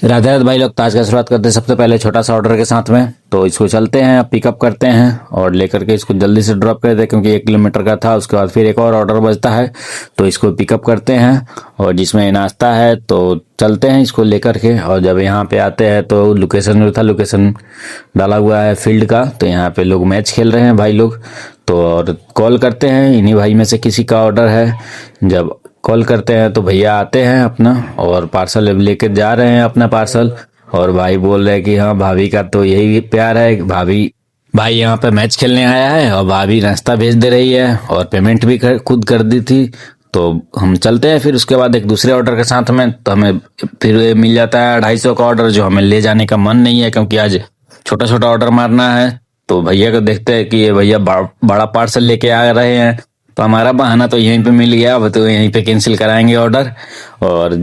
राधे राधे भाई लोग, तो आज का शुरुआत करते हैं सबसे पहले छोटा सा ऑर्डर के साथ में। तो इसको चलते हैं, पिकअप करते हैं और लेकर के इसको जल्दी से ड्रॉप कर देते हैं, क्योंकि 1 किलोमीटर का था। उसके बाद फिर एक और ऑर्डर बचता है, तो इसको पिकअप करते हैं और जिसमें नाश्ता है। तो चलते हैं इसको लेकर के, और जब यहाँ पे आते हैं तो लोकेशन जो था, लोकेशन डाला हुआ है फील्ड का। तो यहाँ पे लोग मैच खेल रहे हैं भाई लोग। तो और कॉल करते हैं, इन्हीं भाई में से किसी का ऑर्डर है। जब कॉल करते हैं तो भैया आते हैं अपना, और पार्सल लेके जा रहे हैं अपना पार्सल। और भाई बोल रहे हैं कि हाँ, भाभी का तो यही प्यार है। भाई यहाँ पे मैच खेलने आया है और भाभी नाश्ता भेज दे रही है, और पेमेंट भी खुद कर दी थी। तो हम चलते हैं फिर उसके बाद एक दूसरे ऑर्डर के साथ में। तो हमें फिर मिल जाता है 250 का ऑर्डर, जो हमें ले जाने का मन नहीं है, क्योंकि आज छोटा छोटा ऑर्डर मारना है। तो भैया को देखते हैं कि ये भैया बड़ा पार्सल लेके आ रहे हैं, तो हमारा बहाना तो यहीं पे मिल गया। अब तो यहीं पे कैंसिल कराएंगे ऑर्डर। और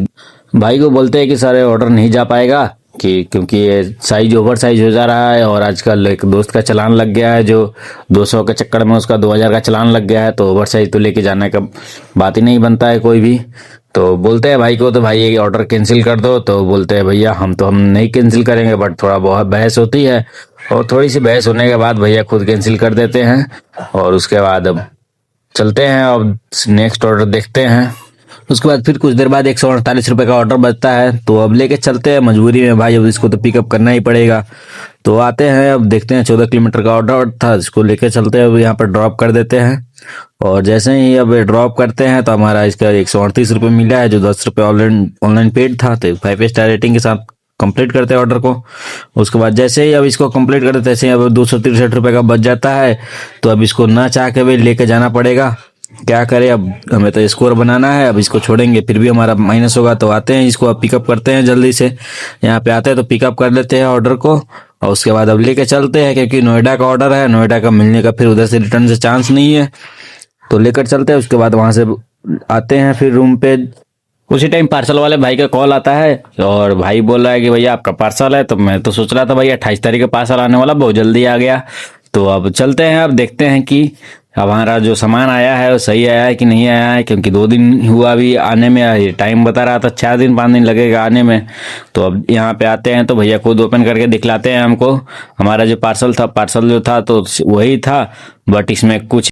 भाई को बोलते हैं कि सारे ऑर्डर नहीं जा पाएगा, क्योंकि ये साइज ओवर साइज हो जा रहा है। और आजकल एक दोस्त का चालान लग गया है, जो 200 के चक्कर में उसका 2000 का चालान लग गया है। तो ओवर साइज तो लेके जाने का बात ही नहीं बनता है कोई भी। तो बोलते हैं भाई को, तो भाई ये ऑर्डर कैंसिल कर दो। तो बोलते हैं भैया हम नहीं कैंसिल करेंगे, बट थोड़ा बहुत बहस होती है। और थोड़ी सी बहस होने के बाद भैया खुद कैंसिल कर देते हैं। और उसके बाद अब चलते हैं, अब नेक्स्ट ऑर्डर देखते हैं। उसके बाद फिर कुछ देर बाद 148 रुपये का ऑर्डर बचता है। तो अब लेके चलते हैं, मजबूरी में भाई, अब इसको तो पिकअप करना ही पड़ेगा। तो आते हैं, अब देखते हैं 14 किलोमीटर का ऑर्डर था, इसको लेके चलते हैं, अब यहाँ पर ड्रॉप कर देते हैं। और जैसे ही अब ड्रॉप करते हैं तो हमारा इसका 138 रुपये मिला है, जो 10 रुपये ऑनलाइन पेड था। तो 5 स्टार रेटिंग के साथ कंप्लीट करते हैं ऑर्डर को। उसके बाद जैसे ही अब इसको कंप्लीट करते तैसे ही अब 263 रुपये का बच जाता है। तो अब इसको ना चाह के भी लेके जाना पड़ेगा, क्या करें। अब हमें तो स्कोर बनाना है, अब इसको छोड़ेंगे फिर भी हमारा माइनस होगा। तो आते हैं, इसको अब पिकअप करते हैं जल्दी से। यहाँ पे आते हैं तो पिकअप कर लेते हैं ऑर्डर को, और उसके बाद अब लेके चलते हैं, क्योंकि नोएडा का ऑर्डर है। नोएडा का मिलने का फिर उधर से रिटर्न से चांस नहीं है, तो लेकर चलते हैं। उसके बाद वहां से आते हैं फिर रूम पे। उसी टाइम पार्सल वाले भाई का कॉल आता है, और भाई बोल रहा है कि भैया आपका पार्सल है। तो मैं तो सोच रहा था भाई 28 तारीख का पार्सल आने वाला, बहुत जल्दी आ गया। तो अब चलते हैं, अब देखते हैं कि अब हमारा जो सामान आया है वो सही आया है कि नहीं आया है, क्योंकि 2 दिन हुआ अभी आने में। टाइम बता रहा था 4 दिन 5 दिन लगेगा आने में। तो अब यहाँ पे आते हैं तो भैया खुद ओपन करके दिखलाते हैं हमको। हमारा जो पार्सल जो था तो वही था, बट इसमें कुछ